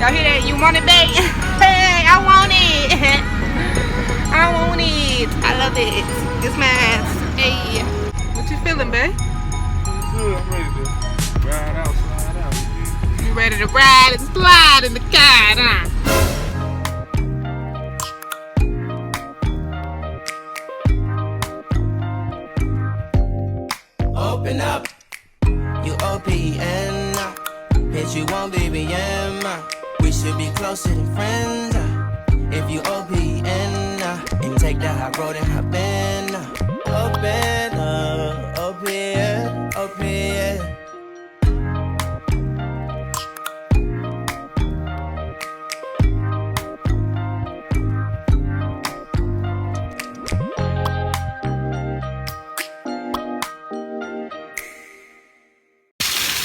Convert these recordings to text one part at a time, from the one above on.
Y'all hear that? You want it, babe? Hey, I want it. I want it. I love it. It's mine. Hey. What you feeling, babe? Good. I'm ready to ride out, slide out. You ready to ride and slide in the car, huh? Open up, you OPN. Hit you on BBM. We should be closer than friends. If you OPN and take the high road and hop in. Open up, OPN, OPN.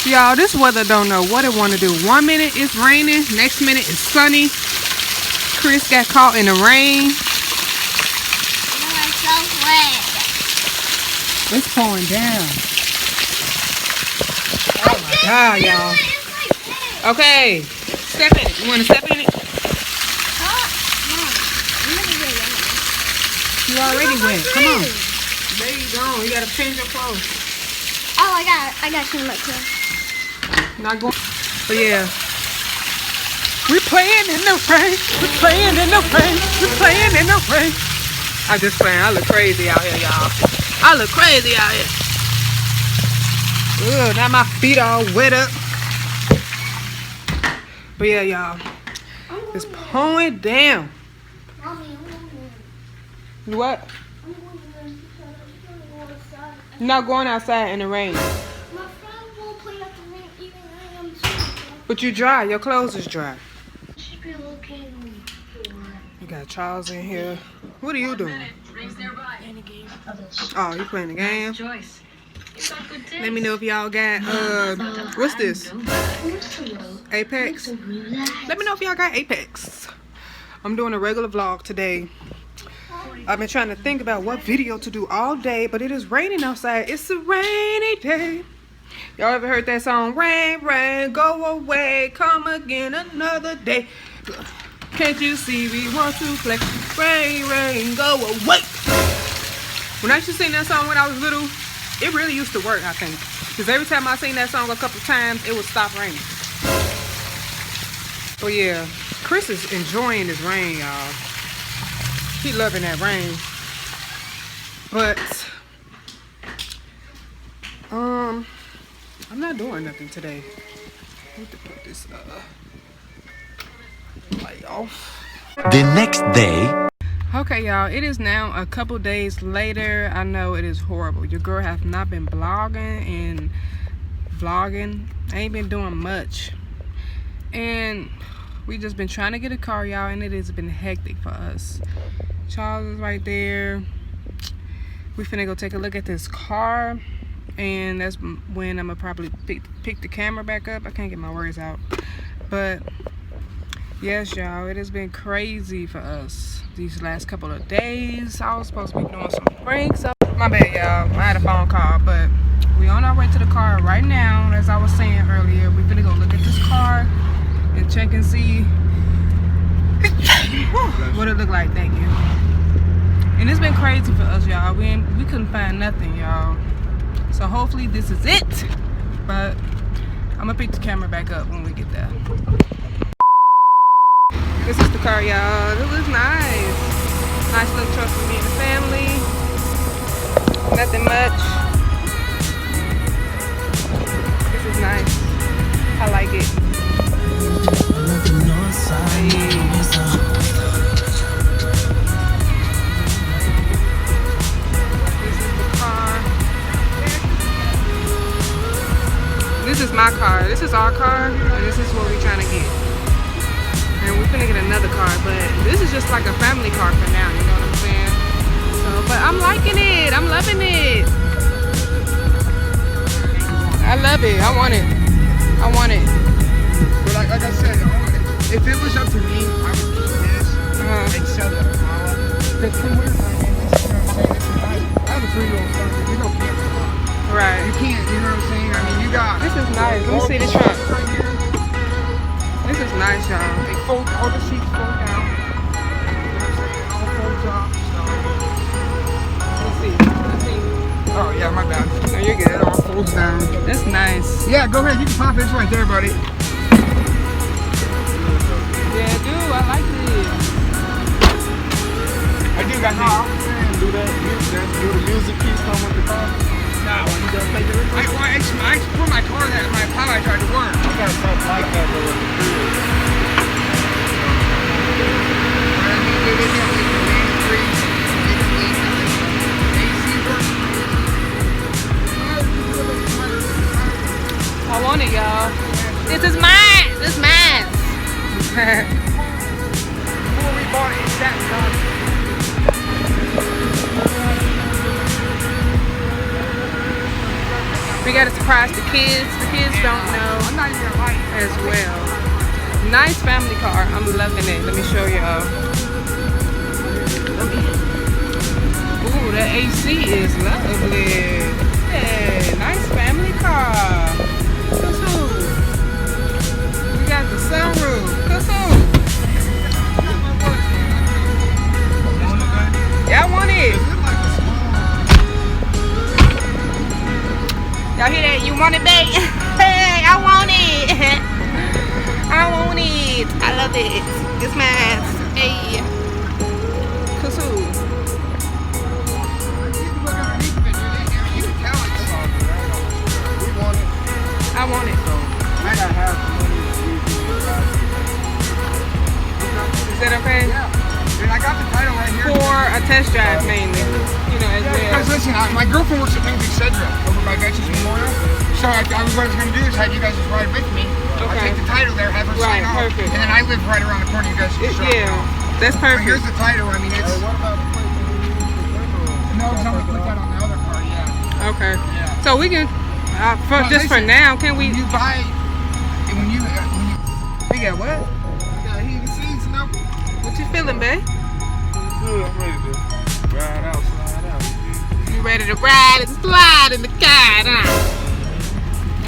Y'all, this weather don't know what it want to do. 1 minute it's raining, next minute it's sunny. Chris got caught in the rain. I'm so wet. It's pouring down. Oh my God, y'all. Okay, step in it. You want to step in it? You already wet. Come on. There you go. You gotta change your clothes. Oh, I got some my clothes. Not going. But yeah. We playing in the rain. We playing in the rain. We playing in the rain. I just playing. I look crazy out here, y'all. I look crazy out here. Ugh, now my feet all wet up. But yeah, y'all. It's pouring down. Mommy, What? You're not going outside in the rain. my friend won't play at the rain even I am too. But you dry. Your clothes is dry. She be looking You got Charles in here. What are you doing? playing the game. Oh, you playing the game? Let me know if y'all got what's this? Apex? Let me know if y'all got Apex. I'm doing a regular vlog today. I've been trying to think about what video to do all day, but it is raining outside. It's a rainy day. Y'all ever heard that song? Rain, rain, go away, come again another day. Can't you see we want to play? Rain, rain, go away. When I used to sing that song when I was little, it really used to work, I think. Because every time I sing that song a couple times, it would stop raining. Oh yeah, Chris is enjoying this rain, y'all. He loving that rain. But I'm not doing nothing today. I need to put this light off. The next day. Okay, y'all, it is now a couple days later. I know it is horrible. Your girl have not been blogging and vlogging. I ain't been doing much. And we just been trying to get a car, y'all, and it has been hectic for us. Charles is right there. We finna go take a look at this car, and that's when I'm gonna probably pick the camera back up. I can't get my words out. But yes, y'all, it has been crazy for us these last couple of days. I was supposed to be doing some pranks. My bad, y'all. I had a phone call, but we on our way to the car right now. As I was saying earlier, we're gonna go look at this car and check and see what it look like. Thank you. And it's been crazy for us, y'all. We couldn't find nothing, y'all. So hopefully this is it. But I'm gonna pick the camera back up when we get there. This is the car, y'all. It looks nice. Nice little truck for me and the family. Nothing much. This is nice. I like it. This is my car. This is our car, and this is what we're trying to get. And we're gonna get another car, but this is just like a family car for now, you know what I'm saying? So, but I'm liking it. I'm loving it. I love it. I want it. I want it. But like I said, if it was up to me, I would do this and sell it tomorrow. Because from where I have a 3-year-old son, we don't care. Right. You can't, you know what I'm saying? I mean, you got. This is nice. Let me see the trunk. Right here. This This is nice, y'all. They fold, all the seats fold down. You know what I'm saying? It all folds up. So. Let's see. Oh, yeah, my bad. No, you're good. It all folds down. That's nice. Yeah, go ahead. You can pop it. It's right there, buddy. Yeah, dude, I like this. I do got Do the music piece come with the car? No. You gotta take it. I put my car that my power tried to work. I got something like that though with the crib. I want it, y'all. This is mine. This is mine. Before we bought it, it sat in concrete. We gotta surprise the kids. The kids don't know I'm not even gonna lie. as well. Nice family car. I'm loving it. Let me show y'all. Ooh, the AC is lovely. Yeah, nice family car. Kusu. We got the sunroof. Kusu. Y'all want it? Y'all hear that? You want it, babe? Hey, I want it. I want it. I love it. It's mine. Hey. Kusu. You can tell it's We want it. I want it. I gotta have the money to use it. Is that okay? Yeah. Dude, I got the title right here. For a test drive mainly. You know, as Because well. listen, my girlfriend works at Lincoln Cedra over by Veterans Memorial. So what I was gonna do is have you guys just ride with me. I'll Okay. take the title there, have her Right, sign off, perfect. and then I live right around the corner. You guys just drop me Yeah, off. that's But here's perfect. the title. I mean, it's Hey, what about the plate? no, it's only put that on the other car. Yeah. Okay. Yeah. So we can, for, Well, just for listen, now, can we? When you buy, when you We got what? got heated seats, no. What you feeling, babe? Good, I'm ready to ride out, slide out. You ready to ride and slide in the car, huh?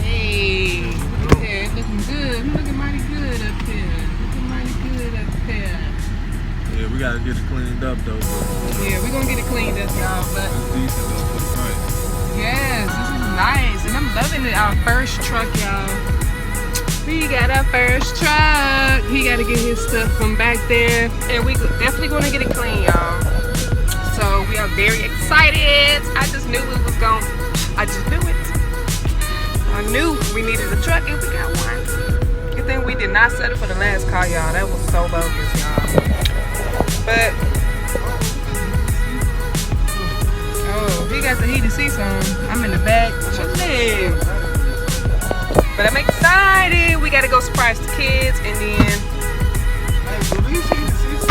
Hey, look here, looking good. Looking mighty good up here. Looking mighty good up here. Yeah, we gotta get it cleaned up though. Yeah, we're gonna get it cleaned up, y'all. But It's decent though for the price. yes, this is nice, and I'm loving it. Our first truck, y'all. We got our first truck. He got to get his stuff from back there, and we definitely gonna get it clean, y'all. So we are very excited. I just knew we was going. I just knew it. I knew we needed a truck, and we got one. Good thing we did not settle for the last car, y'all. That was so bogus, y'all. But oh, he got the heated seats on. I'm in the back chilling. But I'm excited. We gotta go surprise the kids, and then Hey, do these heated seats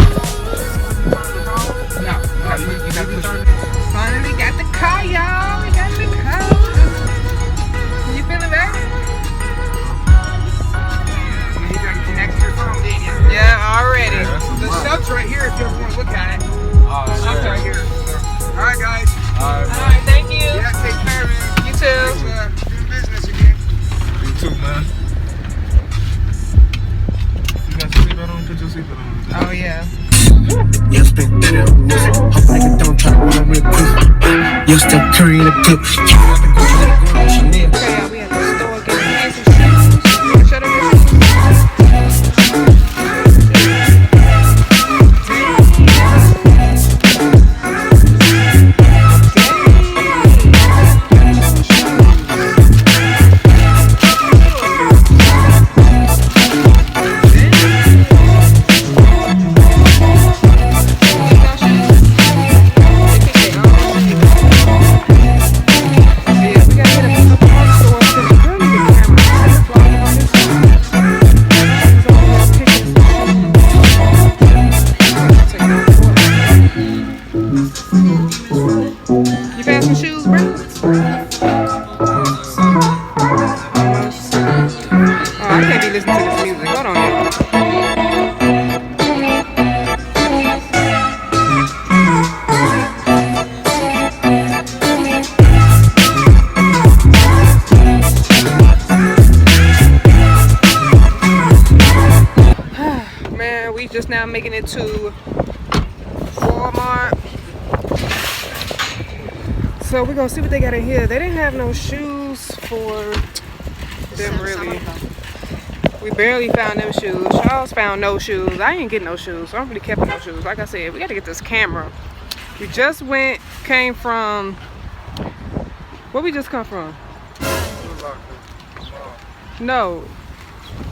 No, you got to push it. finally got the car, y'all. We got the car. You feeling better? You got to connect to your phone, didn't you? Yeah, already. Yeah, that's a The lot. sub's right here if you ever want to look at it. Oh, The sub's right here. All right, guys. Alright, All right, thank you. Yeah, take care, man. You too. Doing business again. you too, man. You got your seatbelt on? Put your seatbelt on. Oh yeah. You spit that up music. Hope like it don't try to run real quick. You step Curry in the clip. Chanel. Okay, y'all, we at the store getting hands and shoes. Shut up your shoes. we just now making it to Walmart. So we're gonna see what they got in here. They didn't have no shoes for them really. We barely found them shoes. Charles found no shoes. I ain't getting no shoes. So I don't really kept no shoes. Like I said, we gotta get this camera. We just came from, where we just come from? No.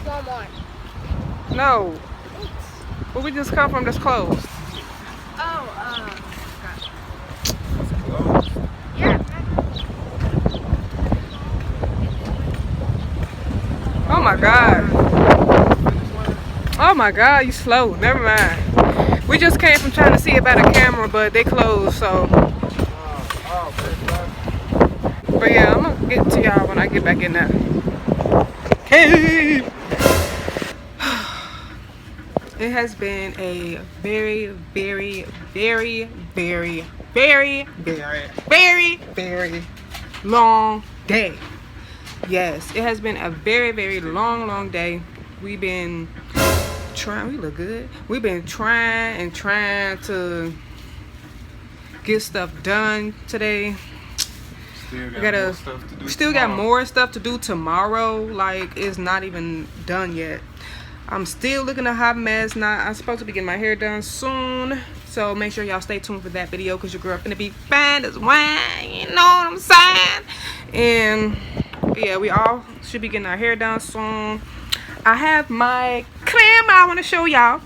Walmart. No. Where we just come from that's closed? Oh, yeah. Oh my God. Oh my God, you slow. Never mind. We just came from trying to see about a camera, but they closed, so. But yeah, I'm gonna get to y'all when I get back in there. Hey! It has been a very, very, very, very, very, very, very, very long day. Yes, it has been a very, very long day. We've been trying, we look good. We've been trying to get stuff done today. Still got more stuff to do tomorrow. Like, it's not even done yet. I'm still looking a hot mess. I'm supposed to be getting my hair done soon, so make sure y'all stay tuned for that video, because your girl finna be fine as wine, you know what I'm saying? And yeah, we all should be getting our hair done soon. I have my camera I want to show y'all.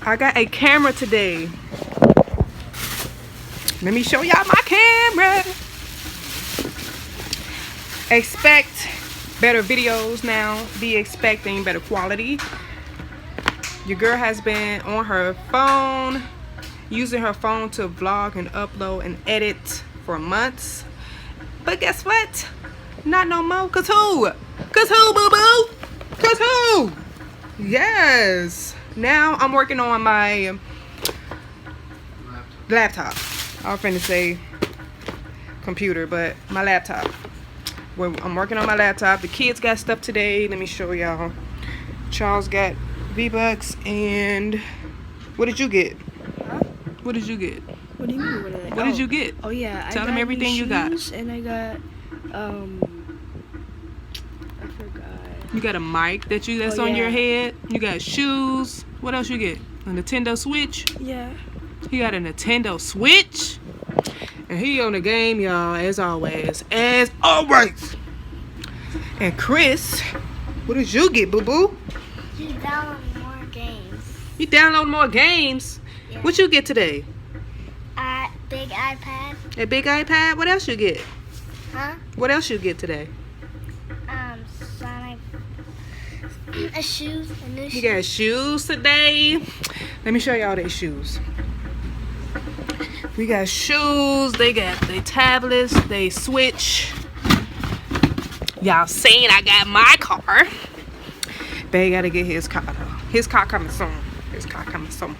I got a camera today. Let me show y'all my camera. Expect better videos now. Be expecting better quality. Your girl has been on her phone, using her phone to vlog and upload and edit for months. But guess what? Not no more. Cause who? Cause who, boo boo? Cause who? Yes. Now I'm working on my laptop. I was finna say computer, but my laptop. Well, I'm working on my laptop. The kids got stuff today. Let me show y'all. Charles got V-Bucks, and what did you get? Huh? What did you get? What do you mean? What did you get? Oh yeah, Tell them everything you got. And I got I forgot. You got a mic that's on your head. You got shoes. What else you get? A Nintendo Switch. Yeah. He got a Nintendo Switch. And he on the game, y'all, as always. As always. And Chris, what did you get, boo-boo? Just downloading more games. You download more games? Yeah. What you get today? Big iPad. A big iPad? What else you get? Huh? What else you get today? Sonic. A shoes. A new You shoes. got shoes today. Let me show y'all their shoes. We got shoes. They got their tablets. They Switch. Y'all seen I got my car. They gotta get his car though. His car coming soon. His car coming soon.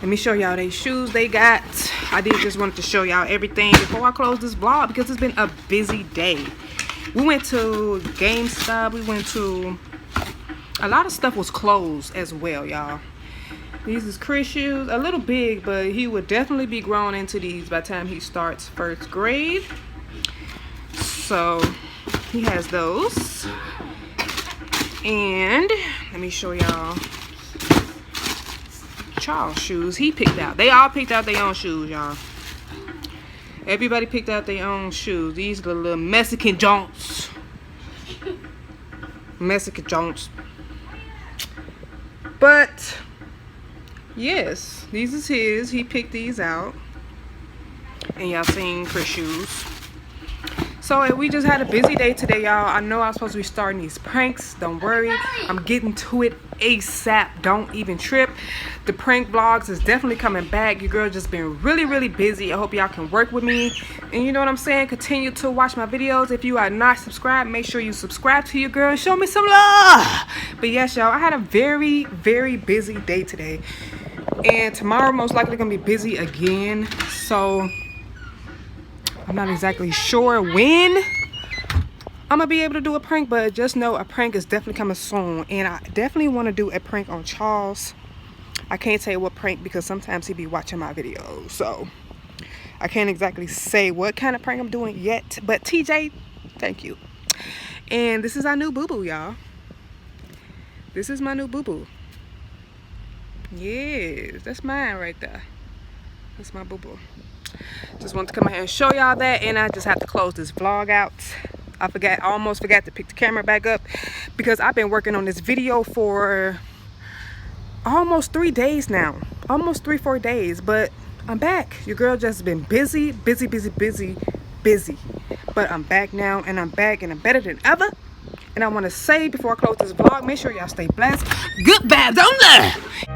Let me show y'all they shoes they got. I did just wanted to show y'all everything before I close this vlog, because it's been a busy day. We went to GameStop. We went to, a lot of stuff was closed as well, y'all. These is Chris shoes. A little big, but he would definitely be growing into these by the time he starts first grade. So he has those. And let me show y'all Charles shoes he picked out. They all picked out their own shoes, y'all. Everybody picked out their own shoes. These are the little Mexican jonts. Mexican jonts. But yes, these is his. He picked these out. And y'all seen Chris shoes. So we just had a busy day today, y'all. I know I was supposed to be starting these pranks. Don't worry. I'm getting to it ASAP. Don't even trip. The prank vlogs is definitely coming back. Your girl just been really, really busy. I hope y'all can work with me. And you know what I'm saying? Continue to watch my videos. If you are not subscribed, make sure you subscribe to your girl and show me some love. But yes, y'all, I had a very, very busy day today. And tomorrow most likely gonna be busy again. So I'm not exactly sure when I'm gonna be able to do a prank, but just know a prank is definitely coming soon. And I definitely want to do a prank on Charles. I can't tell you what prank because sometimes he be watching my videos, so I can't exactly say what kind of prank I'm doing yet. But TJ, thank you. And this is our new boo-boo, y'all. This is my new boo-boo. Yes, that's mine right there. That's my boo-boo. Just wanted to come out here and show y'all that, and I just have to close this vlog out. I almost forgot to pick the camera back up because I've been working on this video for almost 3 days now. Almost 3-4 days, but I'm back. Your girl just been busy. But I'm back now, and I'm back, and I'm better than ever. And I want to say before I close this vlog, make sure y'all stay blessed. Good vibes only.